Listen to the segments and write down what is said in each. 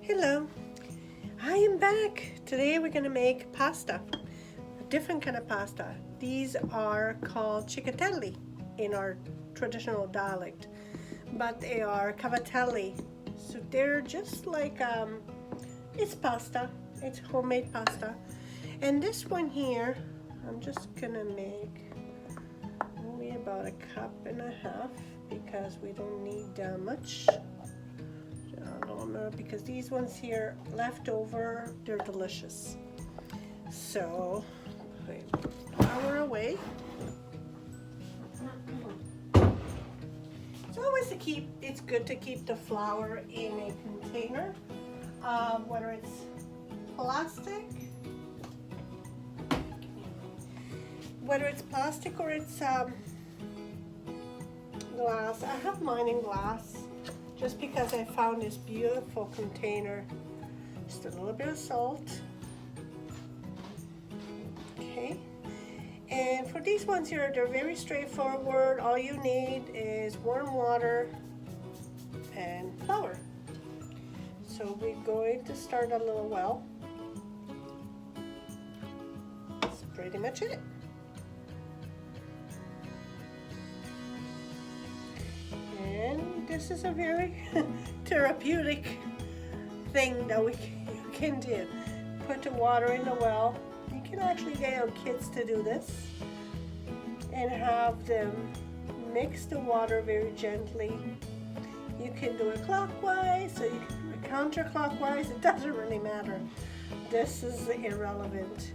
Hello, I am back. Today we're going to make pasta, a different kind of pasta. These are called cicatelli in our traditional dialect, but they are cavatelli. So they're just like, it's pasta, it's homemade pasta. And this one here, I'm just going to make only about 1.5 cups because we don't need much. Because these ones here left over, they're delicious. So put flour away. It's good to keep the flour in a container, whether it's plastic or it's glass. I have mine in glass just because I found this beautiful container. Just a little bit of salt. Okay. And for these ones here, they're very straightforward. All you need is warm water and flour. So we're going to start a little well. That's pretty much it. And this is a very therapeutic thing that you can do. Put the water in the well. You can actually get your kids to do this and have them mix the water very gently. You can do it clockwise or you can do it counterclockwise. It doesn't really matter. This is irrelevant.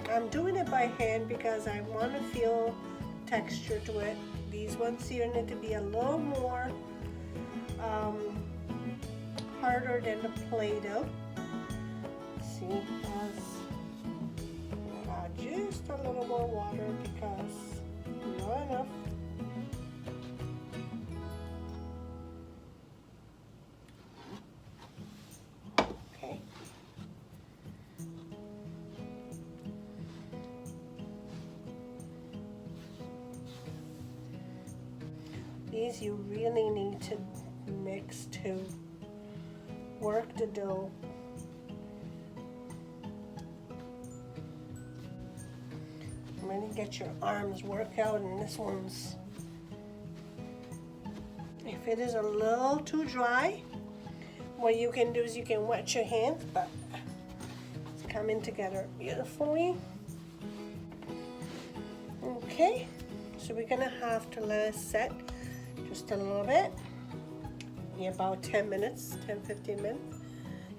I'm doing it by hand because I want to feel texture to it. These ones here need to be a little more harder than the Play-Doh. See, add just a little more water because not enough. Okay. These you really need to mix to work the dough. Really get your arms work out, and this one's, if it is a little too dry, what you can do is you can wet your hands, but it's coming together beautifully. Okay, so we're gonna have to let it set just a little bit, about 10 minutes, 10-15 minutes,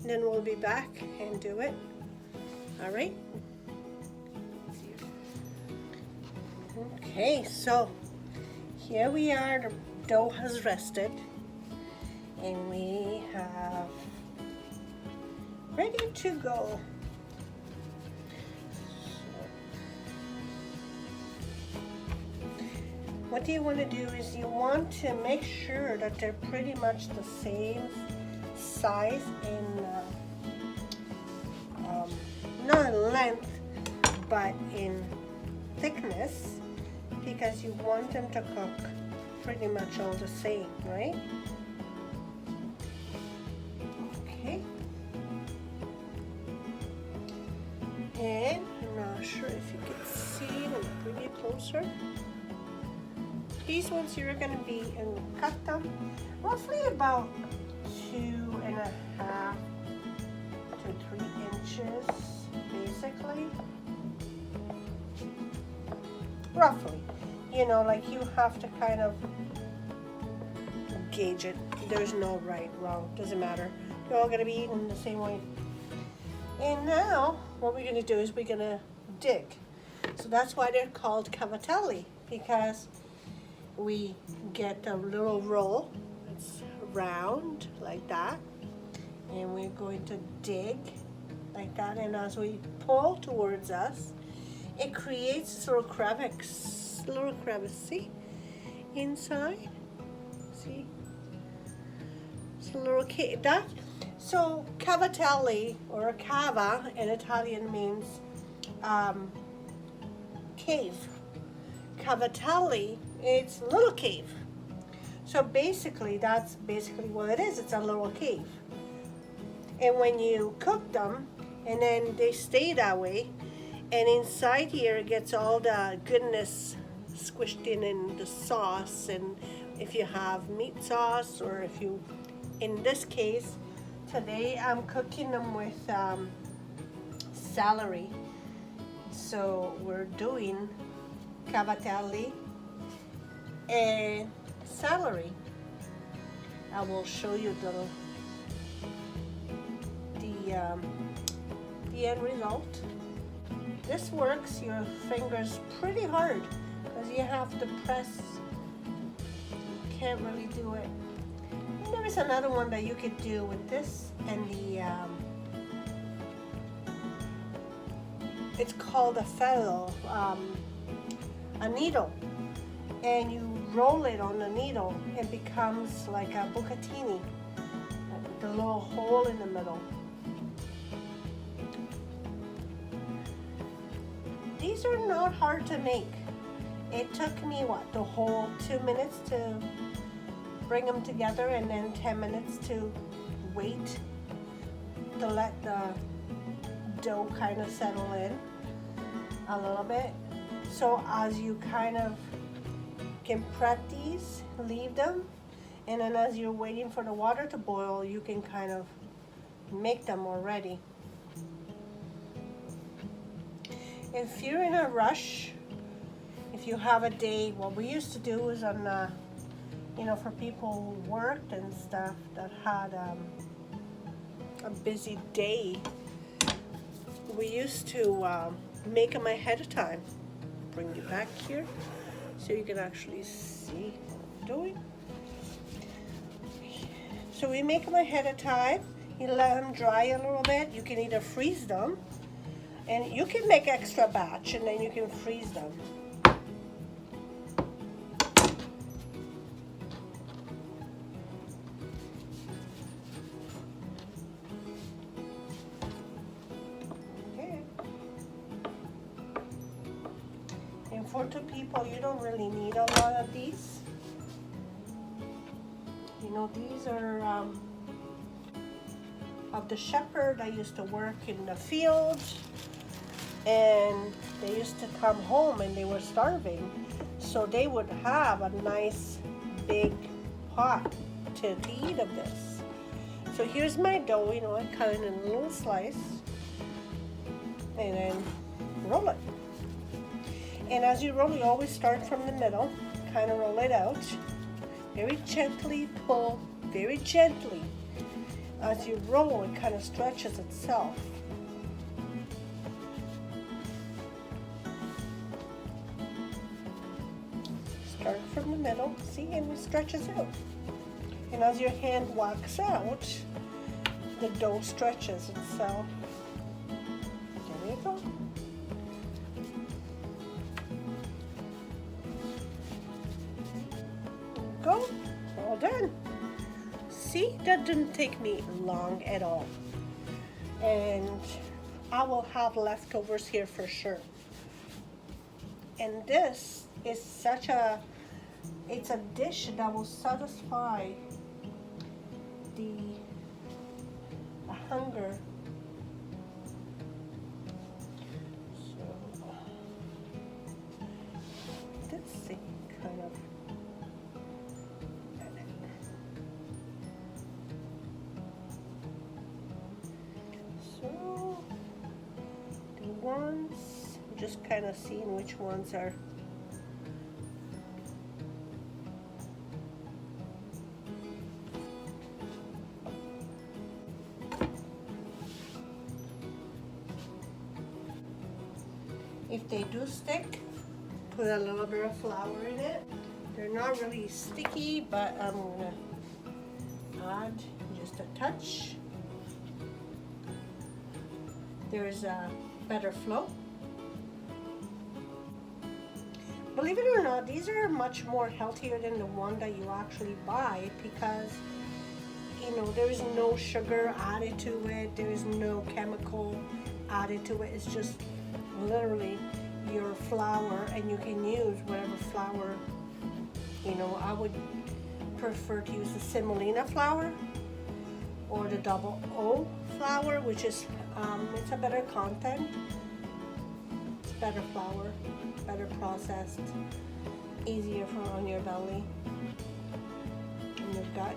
and then we'll be back and do it. All right. Okay, so here we are. The dough has rested, and we have ready to go. What you want to do is you want to make sure that they're pretty much the same size in not in length but in thickness, because you want them to cook pretty much all the same, right? Okay. And I'm not sure if you can see them pretty closer. These ones here are going to be and cut them roughly about 2.5 to 3 inches, basically. Roughly, you know, like you have to kind of gauge it. There's no right, wrong, doesn't matter. They're all going to be eaten the same way. And now what we're going to do is we're going to dig. So that's why they're called cavatelli, because we get a little roll, it's round like that, and we're going to dig like that, and as we pull towards us, it creates this little crevice, see, inside, see, it's a little cave. So cavatelli, or cava in Italian, means cave. Cavatelli, it's little cave. So basically, that's basically what it is. It's a little cave. And when you cook them, and then they stay that way, and inside here it gets all the goodness squished in the sauce. And if you have meat sauce, or if you, in this case, today I'm cooking them with celery. So we're doing cavatelli and celery. I will show you the end result. This works your fingers pretty hard because you have to press. Can't really do it. And there is another one that you could do with this and the it's called a fellow, a needle, and you roll it on the needle. It becomes like a bucatini, like the little hole in the middle. These are not hard to make. It took me, what, the whole 2 minutes to bring them together, and then 10 minutes to wait to let the dough kind of settle in a little bit. So as you kind of can prep these, leave them, and then as you're waiting for the water to boil, you can kind of make them already. If you're in a rush, if you have a day, what we used to do is on, you know, for people who worked and stuff that had a busy day, we used to make them ahead of time. Bring you back here so you can actually see what I'm doing. So we make them ahead of time. You let them dry a little bit. You can either freeze them, and you can make extra batch, and then you can freeze them. Okay. And for 2 people, you don't really need a lot of these. You know, these are of the shepherd. I used to work in the fields, and they used to come home and they were starving, so they would have a nice big pot to eat of this. So here's my dough. You know, I cut it in a little slice and then roll it. And as you roll, you always start from the middle, kind of roll it out, very gently pull, very gently. As you roll, it kind of stretches itself. Start from the middle, see, and it stretches out. And as your hand walks out, the dough stretches itself. There you go. Go, all done. See, that didn't take me long at all. And I will have leftovers here for sure. And this is such a, it's a dish that will satisfy the hunger. So, let's see, kind of. So, the ones, just kind of seeing which ones are if they do stick, put a little bit of flour in it. They're not really sticky, but I'm gonna add just a touch. There's a better flow. Believe it or not, these are much more healthier than the one that you actually buy, because you know there is no sugar added to it, there is no chemical added to it. It's just literally your flour, and you can use whatever flour. You know, I would prefer to use the semolina flour or the double O flour, which is it's a better content. It's better flour, better processed, easier for on your belly and your gut.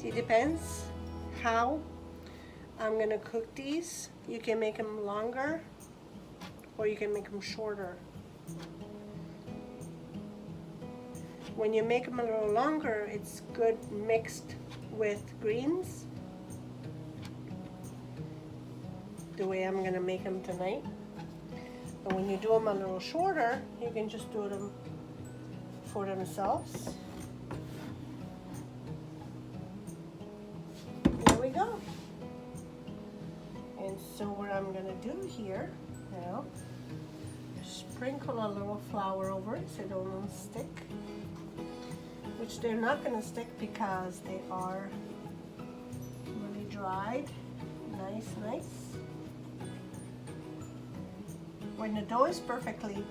It depends how I'm gonna cook these. You can make them longer or you can make them shorter. When you make them a little longer, it's good mixed with greens, the way I'm gonna make them tonight. But when you do them a little shorter, you can just do them for themselves. There we go. And so what I'm gonna do here now, sprinkle a little flour over it so they don't stick, which they're not gonna stick because they are really dried. Nice. When the dough is perfectly,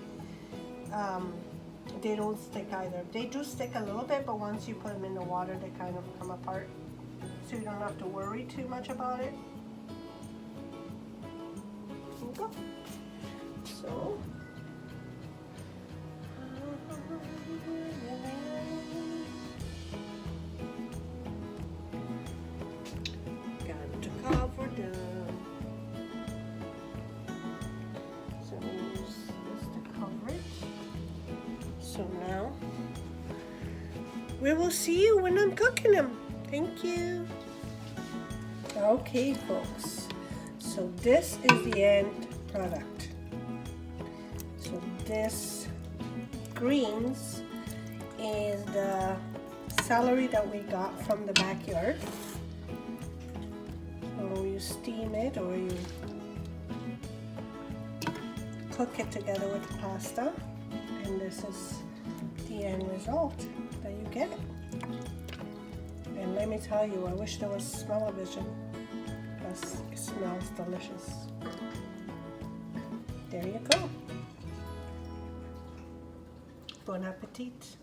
they don't stick either. They do stick a little bit, but once you put them in the water, they kind of come apart. So you don't have to worry too much about it. There you go. So, got to cover them. So I'm going to use this to cover it. So now, we will see you when I'm cooking them. Thank you. Okay, folks. So this is the end product. So this greens is the celery that we got from the backyard. So you steam it or you cook it together with the pasta, and this is the end result that you get. And let me tell you, I wish there was smell-o-vision, because it smells delicious. There you go. Bon appetit.